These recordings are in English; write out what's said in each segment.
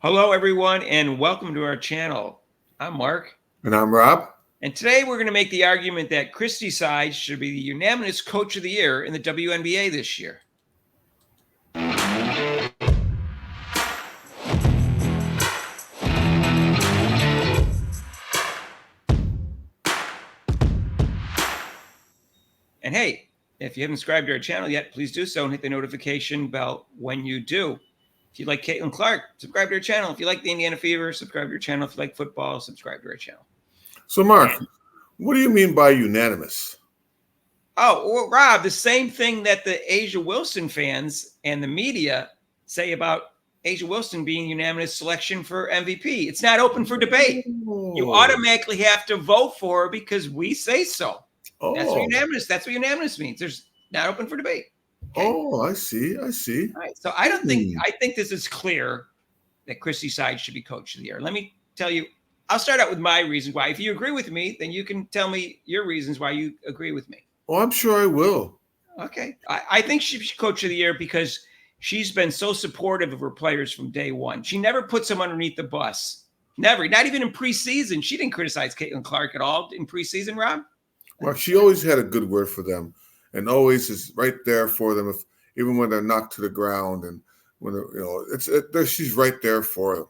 Hello, everyone, and welcome to our channel. I'm Mark. And I'm Rob. And today we're going to make the argument that Christie side should be the unanimous coach of the year in the WNBA this year. And hey, if you haven't subscribed to our channel yet, please do so and hit the notification bell when you do. If you like Caitlin Clark, subscribe to our channel. If you like the Indiana Fever, subscribe to our channel. If you like football, subscribe to our channel. So, Mark, what do you mean by unanimous? Oh, well, Rob, the same thing that the A'ja Wilson fans and the media say about A'ja Wilson being unanimous selection for MVP. It's not open for debate. You automatically have to vote for her because we say so. That's what unanimous means. There's not open for debate. Okay? Oh, I see. All right. So I think this is clear that Christie side should be coach of the year. Let me tell you, I'll start out with my reasons why. If you agree with me, then you can tell me your reasons why you agree with me. Oh, I'm sure I will. Okay. I think she should coach of the year because she's been so supportive of her players from day one. She never puts them underneath the bus. Never. Not even in preseason. She didn't criticize Caitlin Clark at all in preseason, Rob. Well, she always had a good word for them and always is right there for them, even when they're knocked to the ground and when she's right there for them.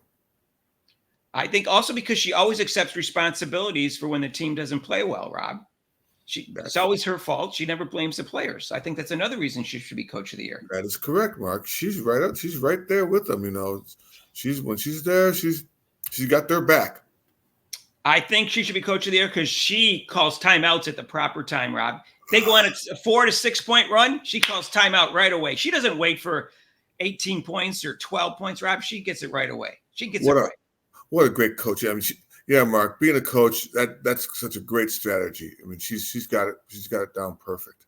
I think also because she always accepts responsibilities for when the team doesn't play well, Rob. It's always her fault. She never blames the players. I think that's another reason she should be coach of the year. That is correct, Mark. She's right up. She's right there with them. When she's there, she's got their back. I think she should be coach of the year because she calls timeouts at the proper time, Rob. They go on a 4 to 6 point run. She calls timeout right away. She doesn't wait for 18 points or 12 points, Rob. She gets it right away. She gets it right. What a great coach. I mean, Mark, being a coach, that's such a great strategy. I mean, she's got it down perfect.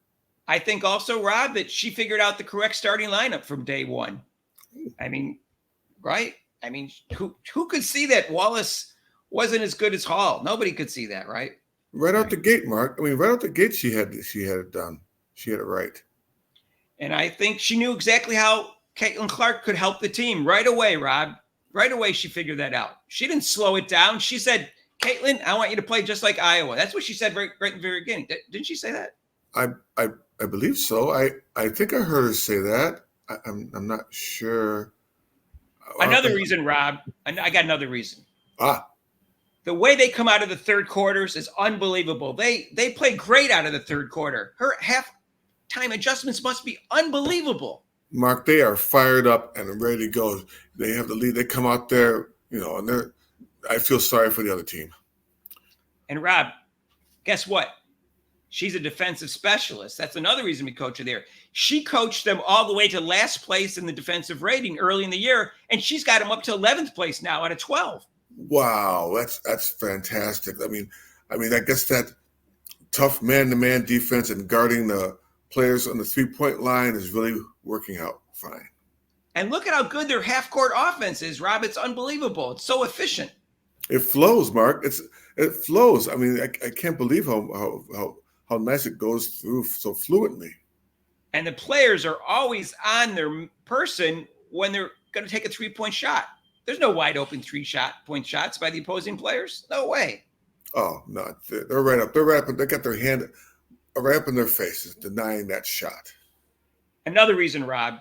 I think also, Rob, that she figured out the correct starting lineup from day one. I mean, right? I mean, who could see that Wallace wasn't as good as Hall? Nobody could see that, right? Right out the gate, Mark. I mean, right out the gate, she had it done. She had it right. And I think she knew exactly how Caitlin Clark could help the team right away, Rob. Right away, she figured that out. She didn't slow it down. She said, Caitlin, I want you to play just like Iowa. That's what she said right in the very beginning. Didn't she say that? I believe so. I think I heard her say that. I'm not sure. Another reason, Rob. I got another reason. The way they come out of the third quarters is unbelievable. They play great out of the third quarter. Her halftime adjustments must be unbelievable. Mark, they are fired up and ready to go. They have the lead. They come out there, and I feel sorry for the other team. And Rob, guess what? She's a defensive specialist. That's another reason we coach her there. She coached them all the way to last place in the defensive rating early in the year, and she's got them up to 11th place now out of 12. Wow, that's fantastic. I mean, I guess that tough man-to-man defense and guarding the players on the three-point line is really working out fine. And look at how good their half-court offense is, Rob. It's unbelievable. It's so efficient. It flows, Mark. It flows. I mean, I can't believe how nice it goes through so fluently. And the players are always on their person when they're going to take a three-point shot. There's no wide open point shots by the opposing players. No way. Oh, no. They're right up. They're right up. They got their hand right up in their faces, denying that shot. Another reason, Rob,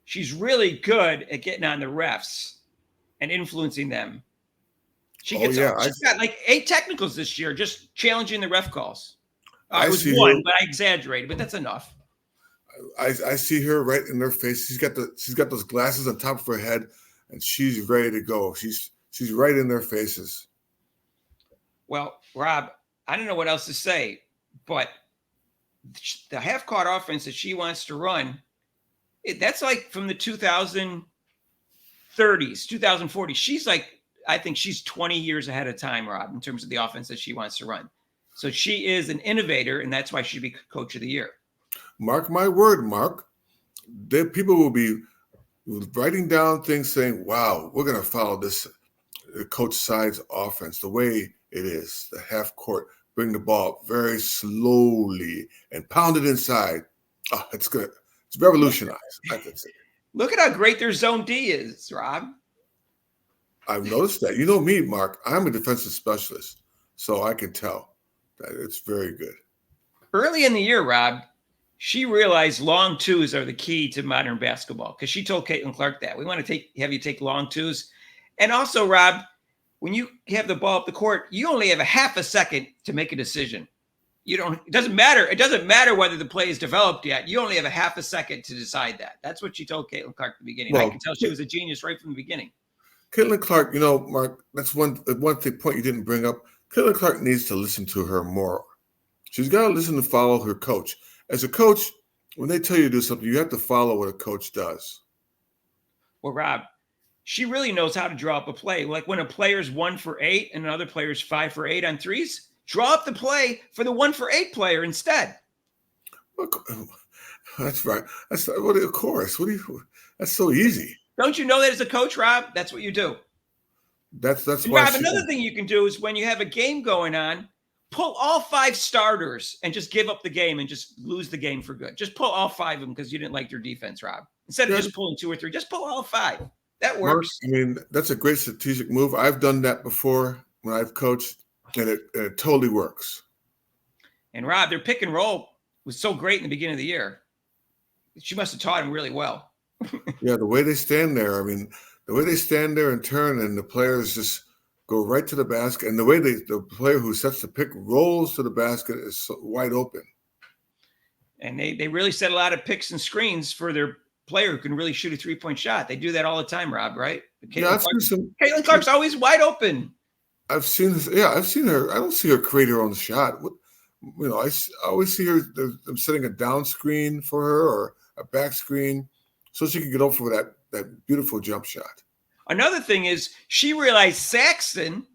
she's really good at getting on the refs and influencing them. She's got like 8 technicals this year, just challenging the ref calls. It was one, but I exaggerated, but that's enough. I see her right in their face. She's got those glasses on top of her head, and she's ready to go. She's right in their faces. Well, Rob, I don't know what else to say, but the half-court offense that she wants to run, that's like from the 2030s, 2040s. She's like, I think she's 20 years ahead of time, Rob, in terms of the offense that she wants to run. So she is an innovator, and that's why she'd be coach of the year. Mark my word, Mark. People will be writing down things saying, wow, we're going to follow this coach side's offense the way it is, the half court, bring the ball very slowly and pound it inside. Oh, it's good. It's revolutionized, I could say. Look at how great their zone D is, Rob. I've noticed that. You know me, Mark. I'm a defensive specialist, so I can tell that it's very good. Early in the year, Rob, she realized long twos are the key to modern basketball because she told Caitlin Clark that. We want to have you take long twos. And also, Rob, when you have the ball up the court, you only have a half a second to make a decision. It doesn't matter. It doesn't matter whether the play is developed yet. You only have a half a second to decide that. That's what she told Caitlin Clark at the beginning. Well, I could tell she was a genius right from the beginning. Caitlin Clark, Mark, that's one point you didn't bring up. Caitlin Clark needs to listen to her more. She's got to listen to follow her coach. As a coach, when they tell you to do something, you have to follow what a coach does. Well, Rob, she really knows how to draw up a play. Like when a player's 1 for 8 and another player's 5 for 8 on threes, draw up the play for the 1 for 8 player instead. That's right. Of course. That's so easy. Don't you know that as a coach, Rob? That's what you do. That's and why. Rob, another thing you can do is when you have a game going on, pull all 5 starters and just give up the game and just lose the game for good. Just pull all 5 of them because you didn't like their defense, Rob. Instead of just pulling 2 or 3, just pull all 5. That works. Mark, that's a great strategic move. I've done that before when I've coached, and it totally works. And Rob, their pick and roll was so great in the beginning of the year. She must have taught him really well. Yeah, the way they stand there. The way they stand there and turn, and the players just go right to the basket. And the way the player who sets the pick rolls to the basket is so wide open. And they really set a lot of picks and screens for their player who can really shoot a 3-point shot. They do that all the time, Rob, right? Caitlin Clark's always wide open. I've seen her. I don't see her create her own shot. I always see her them setting a down screen for her or a back screen so she can get over for that beautiful jump shot. Another thing is she realized Saxton,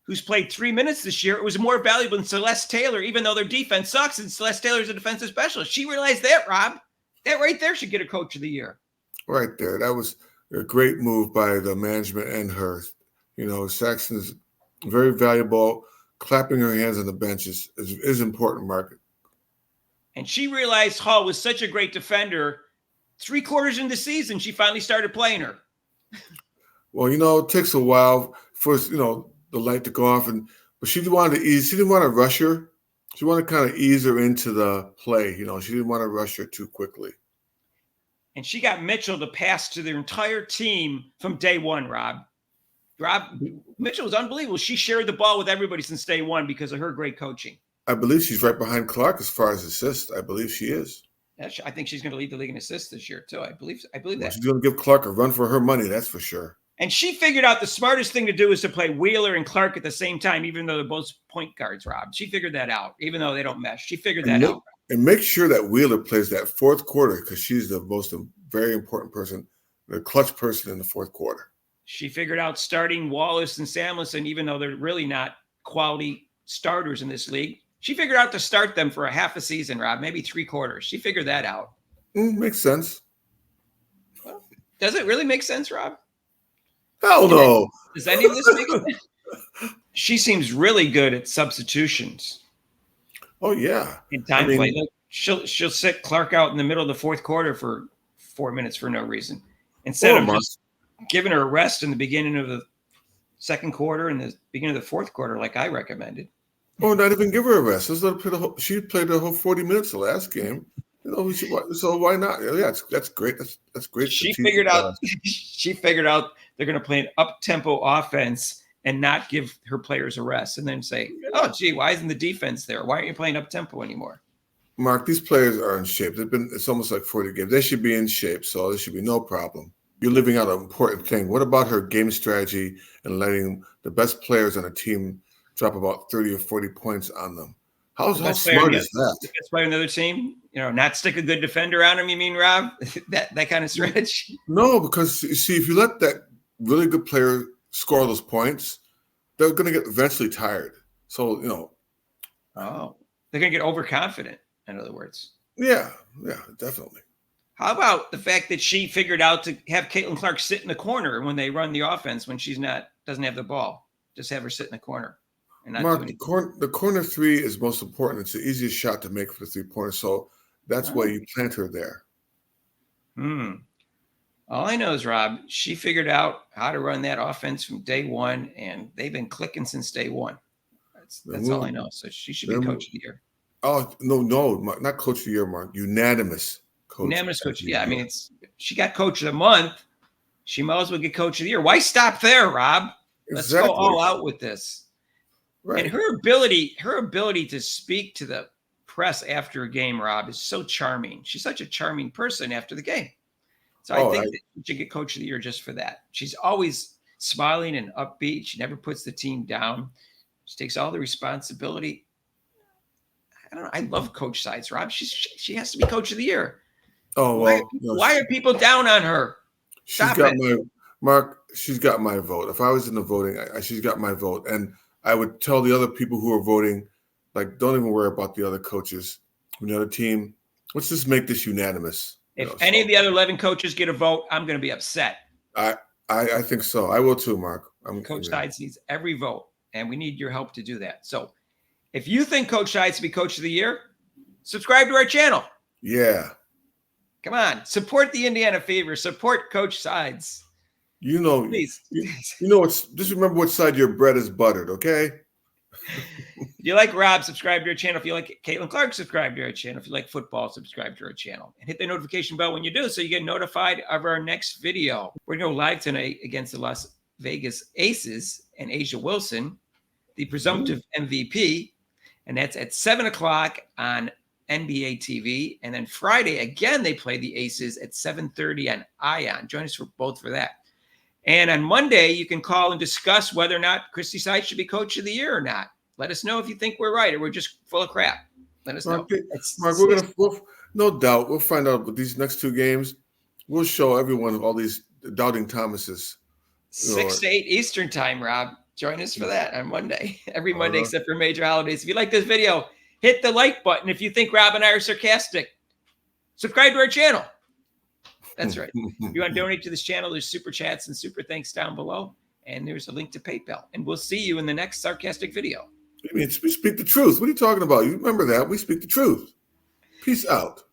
who's played 3 minutes this year, was more valuable than Celeste Taylor, even though their defense sucks and Celeste Taylor's a defensive specialist. She realized that, Rob. That right there should get a coach of the year. Right there. That was a great move by the management and her. Saxton's very valuable. Clapping her hands on the bench is important, Mark. And she realized Hall was such a great defender. 3 quarters into the season, she finally started playing her. Well, it takes a while for the light to go off, but she wanted to ease. She didn't want to rush her. She wanted to kind of ease her into the play. She didn't want to rush her too quickly. And she got Mitchell to pass to their entire team from day one, Rob. Mitchell was unbelievable. She shared the ball with everybody since day one because of her great coaching. I believe she's right behind Clark as far as assists. I believe she is. I think she's going to lead the league in assists this year, too. I believe that. She's going to give Clark a run for her money, that's for sure. And she figured out the smartest thing to do is to play Wheeler and Clark at the same time, even though they're both point guards, Rob. She figured that out, even though they don't mesh. She figured that out. And make sure that Wheeler plays that fourth quarter because she's the very important person, the clutch person in the fourth quarter. She figured out starting Wallace and Samuelson, even though they're really not quality starters in this league. She figured out to start them for a half a season, Rob, maybe 3 quarters. She figured that out. Makes sense. Well, does it really make sense, Rob? Hell no. Does any of this make sense? She seems really good at substitutions. Oh, yeah. In time play. She'll sit Clark out in the middle of the fourth quarter for 4 minutes for no reason. Instead of just giving her a rest in the beginning of the second quarter and the beginning of the fourth quarter like I recommended. Oh, not even give her a rest. She played the whole 40 minutes the last game. So why not? Yeah, that's great. That's great. She figured out they're going to play an up-tempo offense and not give her players a rest, and then say, "Oh, gee, why isn't the defense there? Why aren't you playing up-tempo anymore?" Mark, these players are in shape. It's almost like 40 games. They should be in shape, so there should be no problem. You're leaving out an important thing. What about her game strategy and letting the best players on a team drop about 30 or 40 points on them? How smart is that? The best player on the other team, not stick a good defender on him, you mean, Rob? that kind of stretch? No, because you see, if you let that really good player score those points, they're going to get eventually tired. So, Oh, they're going to get overconfident, in other words. Yeah, definitely. How about the fact that she figured out to have Caitlin Clark sit in the corner when they run the offense when she's doesn't have the ball? Just have her sit in the corner. Mark, the corner 3 is most important. It's the easiest shot to make for the 3-pointer. So that's why you plant her there. All I know is, Rob, she figured out how to run that offense from day one, and they've been clicking since day one. That's all I know. So she should be coach of the year. Oh, no, not coach of the year, Mark. Unanimous coach. Unanimous coach. Yeah, I mean, she got coach of the month. She might as well get coach of the year. Why stop there, Rob? Let's go all out with this. Right. And her ability to speak to the press after a game, Rob, is so charming. She's such a charming person after the game. So I think that she should get coach of the year just for that. She's always smiling and upbeat. She never puts the team down. She takes all the responsibility. I don't know. I love Coach Sides, Rob. She has to be coach of the year. Oh, well. Why are people down on her? She's got my vote. If I was in the voting, she's got my vote. And I would tell the other people who are voting, like, don't even worry about the other coaches. The other team, let's just make this unanimous. If any of the other 11 coaches get a vote, I'm going to be upset. I think so. I will too, Mark. Coach Sides needs every vote, and we need your help to do that. So if you think Coach Sides should be coach of the year, subscribe to our channel. Yeah. Come on. Support the Indiana Fever. Support Coach Sides. Please. Just remember what side your bread is buttered, okay? If you like Rob, subscribe to our channel. If you like Caitlin Clark, subscribe to our channel. If you like football, subscribe to our channel. And hit the notification bell when you do so you get notified of our next video. We're going to go live tonight against the Las Vegas Aces and A'ja Wilson, the presumptive MVP. And that's at 7 o'clock on NBA TV. And then Friday, again, they play the Aces at 7:30 on ION. Join us for both for that. And on Monday, you can call and discuss whether or not Christie Sides should be coach of the year or not. Let us know if you think we're right or we're just full of crap. Let us know. Mark, no doubt, we'll find out with these next two games. We'll show everyone all these doubting Thomases. 6 to 8 Eastern time, Rob. Join us for that on Monday. Every Monday except for major holidays. If you like this video, hit the like button. If you think Rob and I are sarcastic, subscribe to our channel. That's right. If you want to donate to this channel, there's super chats and super thanks down below. And there's a link to PayPal. And we'll see you in the next sarcastic video. I mean, we speak the truth. What are you talking about? You remember that. We speak the truth. Peace out.